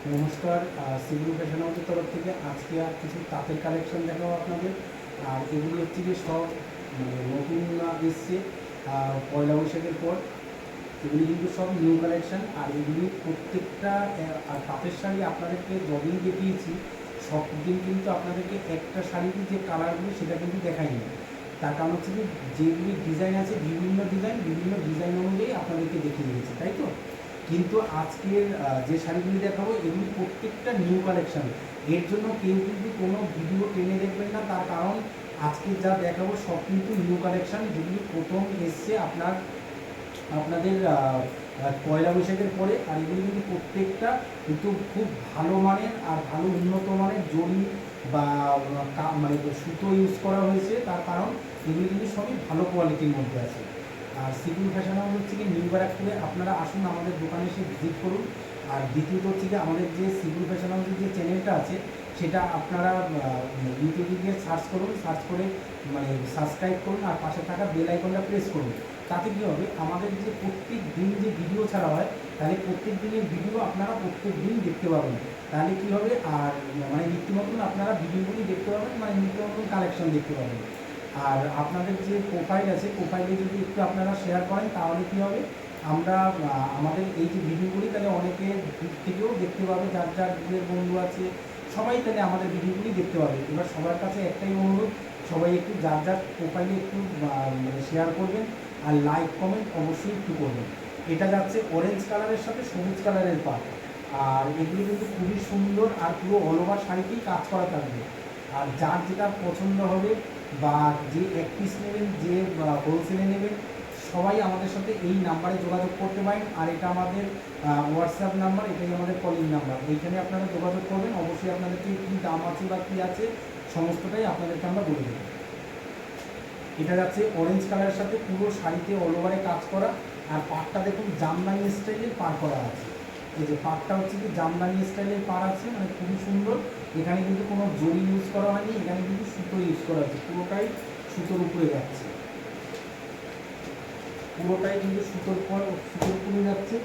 নমস্কার, civil fashion হাউসের তরফ থেকে আজকে আর কিছু তাঁতের কালেকশন দেখাবো আপনাদের। আর এগুলি হচ্ছে যে সব নতুন এসছে পয়লা বৈশাখের পর। এগুলি কিন্তু সব নিউ কালেকশন, আর এগুলি প্রত্যেকটা আর তাঁতের শাড়ি আপনাদেরকে যদিন দেখিয়েছি সব দিন কিন্তু আপনাদেরকে একটা শাড়ির যে কালারগুলি সেটা কিন্তু দেখায়নি। তার কারণ হচ্ছে যে যেগুলি ডিজাইন আছে বিভিন্ন ডিজাইন অনুযায়ী আপনাদেরকে দেখিয়ে দিয়েছি, তাই তো। কিন্তু আজকের যে শাড়িগুলি দেখাবো এগুলি প্রত্যেকটা নিউ কালেকশান। এর জন্য কেউ কিন্তু কোনো ভিডিও টেনে দেখবেন না, তার কারণ আজকে যা দেখাবো সব কিন্তু নিউ কালেকশান, যেগুলি প্রথম এসছে আপনাদের পয়লা বৈশাখের পরে। আর এগুলি কিন্তু প্রত্যেকটা কিন্তু খুব ভালো মানের আর ভালো উন্নত মানের জরি বা মানে সুতো ইউজ করা হয়েছে, তার কারণ এগুলি কিন্তু সবই ভালো কোয়ালিটির মধ্যে আছে। আর সিভিল ফ্যাশন হাউস হচ্ছে কি নিউ ব্যারাকপুরে, আপনারা আসুন আমাদের দোকানে এসে ভিজিট করুন। আর দ্বিতীয়ত হচ্ছে কি আমাদের যে সিভিল ফ্যাশন হাউসের যে চ্যানেলটা আছে সেটা আপনারা ইউটিউবে গিয়ে সার্চ করুন, সার্চ করে মানে সাবস্ক্রাইব করুন আর পাশে থাকা বেল আইকনটা প্রেস করুন। তাতে কী হবে, আমাদের যে প্রত্যেক দিন যে ভিডিও ছাড়া হয় তাহলে প্রত্যেক দিনের ভিডিও আপনারা প্রত্যেক দিন দেখতে পাবেন। তাহলে কী হবে, আর মানে নিত্য নতুন আপনারা ভিডিওগুলি দেখতে পাবেন, মানে নিত্য নতুন কালেকশন দেখতে পাবেন। আর আপনাদের যে প্রোফাইল আছে প্রোফাইলে যদি একটু আপনারা শেয়ার করেন তাহলে কী হবে, আমরা আমাদের এই যে ভিডিওগুলি তাহলে অনেকে দূর থেকেও দেখতে পাবে, যার যার দূরের বন্ধু আছে সবাই তাহলে আমাদের ভিডিওগুলি দেখতে পাবে। এবার সবার কাছে একটাই অনুরোধ, সবাই একটু যার যার প্রোফাইলে একটু মানে শেয়ার করবেন আর লাইক কমেন্ট অবশ্যই একটু করবেন। এটা যাচ্ছে অরেঞ্জ কালারের সাথে সবুজ কালারের পাট। আর এগুলি কিন্তু খুবই সুন্দর আর পুরো অল ওভার শাড়িতেই কাজ করা থাকবে। আর যার যেটা পছন্দ হবে বা যে এক পিস নেবেন, যে হোলসেলে নেবেন, সবাই আমাদের সাথে এই নাম্বারে যোগাযোগ করতে পারেন। আর এটা আমাদের হোয়াটসঅ্যাপ নাম্বার, এটাই আমাদের কলিং নাম্বার। এইখানে আপনারা যোগাযোগ করবেন, অবশ্যই আপনাদেরকে কী দাম আছে বা কী আছে সমস্তটাই আপনাদেরকে আমরা বলে দেবো। এটা যাচ্ছে অরেঞ্জ কালারের সাথে পুরো শাড়িতে অল ওভারে কাজ করা। আর পাড়টা দেখুন জামদানি স্টাইলের পাড় করা আছে। এই যে পাড়টা হচ্ছে কি জামদানি স্টাইলের পাড় আছে, মানে খুবই সুন্দর। এখানে কিন্তু কোনো জরি ইউজ করা হয়নি, এখানে কিন্তু সুতো ইউজ করা আছে, পুরোটাই সুতোর উপরে যাচ্ছে, পুরোটাই কিন্তু সুতোর উপরে যাচ্ছে।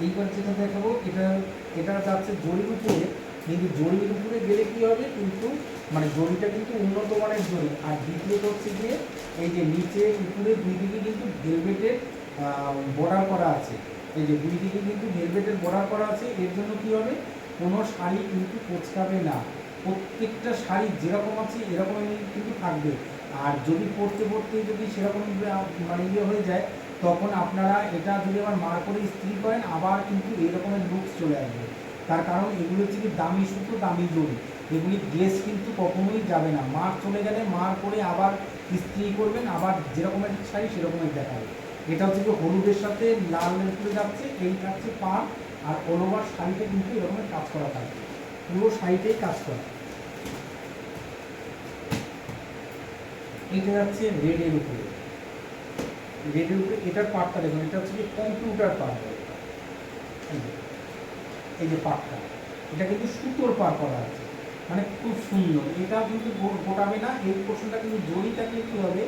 এইবার যেটা দেখাবো এটা যাচ্ছে জরির উপরে, কিন্তু জরির উপরে গেলে কী হবে, কিন্তু মানে জরিটা কিন্তু উন্নত মানের জরি। আর দ্বিতীয়ত হচ্ছে গিয়ে এই যে নিচে উপরে দুই দিকে কিন্তু ভেলভেটের বর্ডার করা আছে। এই যে দুই দিকে কিন্তু ভেলভেটের বর্ডার করা আছে। এর জন্য কী হবে, কোনো শাড়ি কিন্তু কোঁচকাবে না, প্রত্যেকটা শাড়ি যেরকম আছে এরকমই কিন্তু থাকবে। আর যদি পরতে পরতে যদি সেরকম মানে হয়ে যায়, তখন আপনারা এটা যদি আবার মার করে ইস্ত্রি করেন আবার কিন্তু এই রকমের লুকস চলে আসবে। তার কারণ এগুলো হচ্ছে কি দামি সুতো, দামি জরি, এগুলি গ্লেজ কিন্তু কখনোই যাবে না। মার চলে গেলে মার করে আবার ইস্ত্রি করবেন, আবার যেরকমের শাড়ি সেরকমের দেখাবে। এটা হচ্ছে কি হলুদের সাথে লালের উপরে যাচ্ছে, এই থাকছে পাড়। আর অল ওভার শাড়িতে কিন্তু এরকমের কাজ করা থাকবে, পুরো শাড়িতেই কাজ করা। এটা যাচ্ছে রেডের উপরে, এটার পার্টটা দেখুন, এটা হচ্ছে কি কম্পিউটার পার্ট। এই যে পার্টটা, এটা কিন্তু সুতোর পার করা আছে, মানে খুব সুন্দর। এটা কিন্তু গোটাবে না, এই পোর্শনটা কিন্তু জড়িটা কী হবে,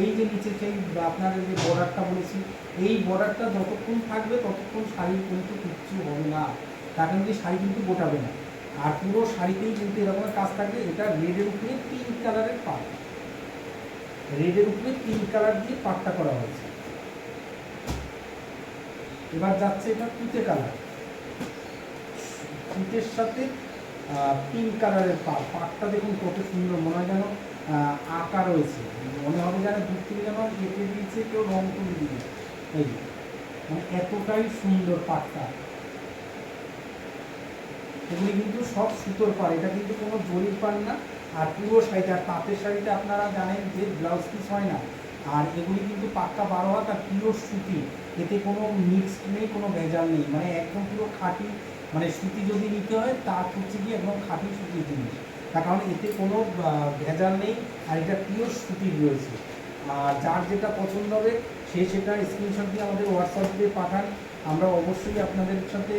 এই যে নিচে সেই আপনার যে বর্ডারটা বলেছি, এই বর্ডারটা যতক্ষণ থাকবে ততক্ষণ শাড়ি কিন্তু কিচ্ছু হবে না, তার কিন্তু শাড়ি কিন্তু গোটাবে না। আর পুরো শাড়িতেই কিন্তু এরকমের কাজ থাকবে। এটা রেডের উপরে পিঙ্ক কালারের পার্ট, রেডের উপরে পিঙ্ক কালার দিয়ে পাটটা করা হয়েছে। এবার যাচ্ছে এটা তুতে কালার, তুতের সাথে পিঙ্ক কালারের পাটটা দেখুন কত সুন্দর, মনে হয় যেন আঁকা রয়েছে, মনে হবে যেন দূর থেকে যেন এঁকে দিয়েছে কেউ, রং তুলে দিয়ে। এই মানে এতটাই সুন্দর পাটটা। এগুলি কিন্তু সব সুতোর পাড়, এটা কিন্তু কোনো জরির পাড় না। আর পুরো শাড়িটা, আর তাঁতের শাড়িতে আপনারা জানেন যে ব্লাউজ পিস হয় না। আর এগুলি কিন্তু পাক্কা 12 হাত আর পিওর সুতি, এতে কোনো মিক্সড নেই, কোনো ভেজাল নেই, মানে একদম পুরো খাঁটি। মানে সুতি যদি নিতে হয় তার হচ্ছে কি একদম খাঁটি সুতির জিনিস, তার কারণ এতে কোনো ভেজাল নেই। আর এটা পিওর সুতির রয়েছে। আর যার যেটা পছন্দ হবে সে সেটা স্ক্রিনশট দিয়ে আমাদের হোয়াটসঅ্যাপ দিয়ে পাঠান। আমরা অবশ্যই আপনাদের সাথে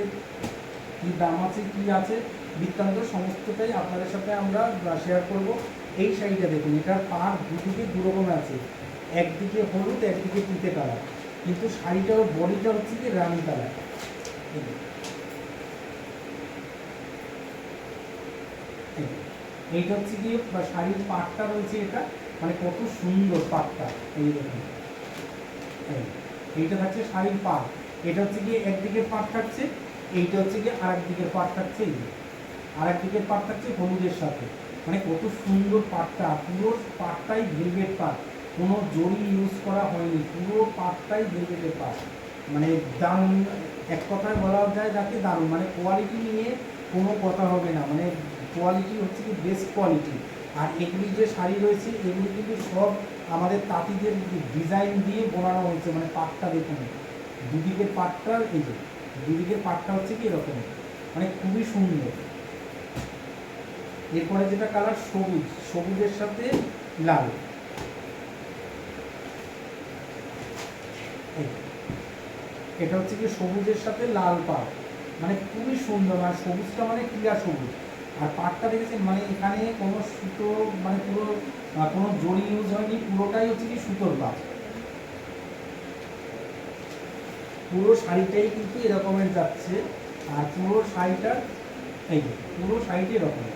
কী দাম আছে কী আছে বৃত্তান্ত সমস্তটাই আপনাদের সাথে আমরা শেয়ার করব। এই শাড়িটা দেখুন, এটার পাড় দুদিকে দুরকম আছে, একদিকে হলুদ একদিকে তুতে কালার, কিন্তু শাড়িটার বডিটা হচ্ছে কি রানি কালার। এইটা হচ্ছে গিয়ে শাড়ির পাটটা রয়েছে, এটা মানে কত সুন্দর পাটটা, এই দেখুন এইটা থাকছে শাড়ির পাট। এটা হচ্ছে গিয়ে একদিকের পাট থাকছে, এইটা হচ্ছে গিয়ে আরেক দিকের পাট থাকছে, এই যে আরেক দিকের পাট থাকছে হলুদের সাথে। মানে কত সুন্দর পাটটা, পুরো পাটটাই ভেলভেট পাট, কোনো জরি ইউজ করা হয়নি, পুরো পাটটাই ভেলভেটের পাট। মানে দারুণ, এক কথায় বলা যায় যাকে দারুণ, মানে কোয়ালিটি নিয়ে কোনো কথা হবে না, মানে কোয়ালিটি হচ্ছে কি বেস্ট কোয়ালিটি। আর এগুলি যে শাড়ি রয়েছে এগুলি কিন্তু সব আমাদের তাঁতিদের ডিজাইন দিয়ে বোনানো হয়েছে। মানে পাটটা দেখুন, দুদিকের পাটটা, এই যে দুদিকের পাটটা হচ্ছে কি এরকম, মানে খুবই সুন্দর। এরপরে যেটা কালার সবুজ, সবুজের সাথে লাল, এটা হচ্ছে কি সবুজের সাথে লাল পাট, মানে খুবই সুন্দর। আর সবুজটা মানে ক্লিয়া সবুজ। আর পাটটা দেখেছেন, মানে এখানে কোনো সুতো, মানে পুরো কোনো জড়ি ইউজ হয়নি, পুরোটাই হচ্ছে কি সুতোর কাজ। পুরো শাড়িটাই কিন্তু এরকমের যাচ্ছে। আর পুরো শাড়িটা, এই পুরো শাড়িটা এরকম।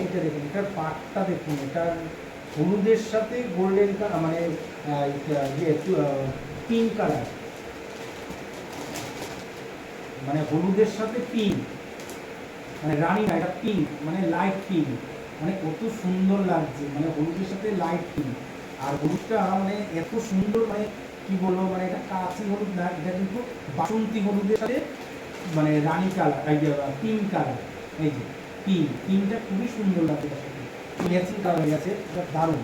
এটা দেখুন, এটার পাটটা দেখুন, এটার হলুদের সাথে গোল্ডেন কালার, মানে পিঙ্ক কালার, মানে হলুদের সাথে পিঙ্ক, মানে রানী না, এটা পিঙ্ক, মানে লাইট পিঙ্ক, মানে কত সুন্দর লাগছে, মানে হলুদের সাথে লাইট পিঙ্ক। আর হলুদটা মানে এত সুন্দর, মানে কি বলবো, মানে এটা কাঁচি হলুদ না, এটা কিন্তু বাসন্তী হলুদের সাথে মানে রানী কালার, পিঙ্ক কালার, এই যে পিঙ্কটা খুবই সুন্দর লাগছে, এটার সাথে ম্যাচিং কালার হয়ে গেছে, এটা দারুণ।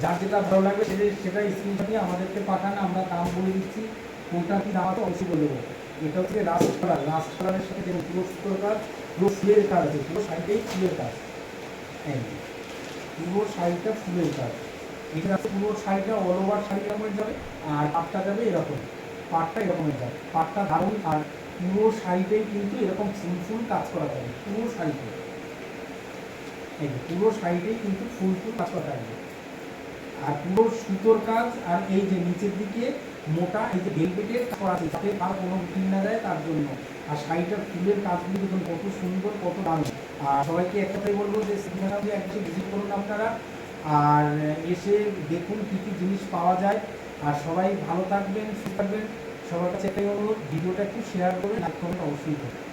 যার যেটা ভালো লাগবে সেটা স্ক্রিনশট দিয়ে আমাদেরকে পাঠান, আমরা দাম বলে দিচ্ছি, কোনটা কি দাম আছে অবশ্যই বলে দেবো। এটা হচ্ছে লাস্ট কালারের সাথে যেমন পুরো সুতোর কাজ, পুরো ফুলের কাজ আছে, পুরো শাড়িটাই ফুলের কাজ, পুরো শাড়িটা ফুলের কাজ। এটা আছে পুরো শাড়িটা অল ওভার শাড়ি এরকমের যাবে, আর পাটটা যাবে এরকম, পাটটা এরকমের যাবে, পাটটা দারুণ। আর পুরো শাড়িটাই কিন্তু এরকম ফুল ফুল কাজ করা যাবে, পুরো শাড়িতে, পুরো শাড়িটাই কিন্তু ফুল ফুল কাজ করা থাকবে। আর পুরো সুতোর কাজ, আর এই যে নিচের দিকে মোটা এই যে ভেলভেটের করা আছে, যাতে আর কোনো ফিল না দেয় তার জন্য। আর শাড়িটার ফুলের কাজগুলো দেখুন কত সুন্দর, কত দারুণ। আর সবাইকে এক কথাই বলবো যে সিনেমাতে একটু ভিজিট করুন আপনারা, আর এসে দেখুন কী কী জিনিস পাওয়া যায়। আর সবাই ভালো থাকবেন, সুস্থ থাকবেন। সবার কাছে একটাই অনুরোধ, ভিডিওটা একটু শেয়ার করবেন, লাইক করবেন অবশ্যই করবেন।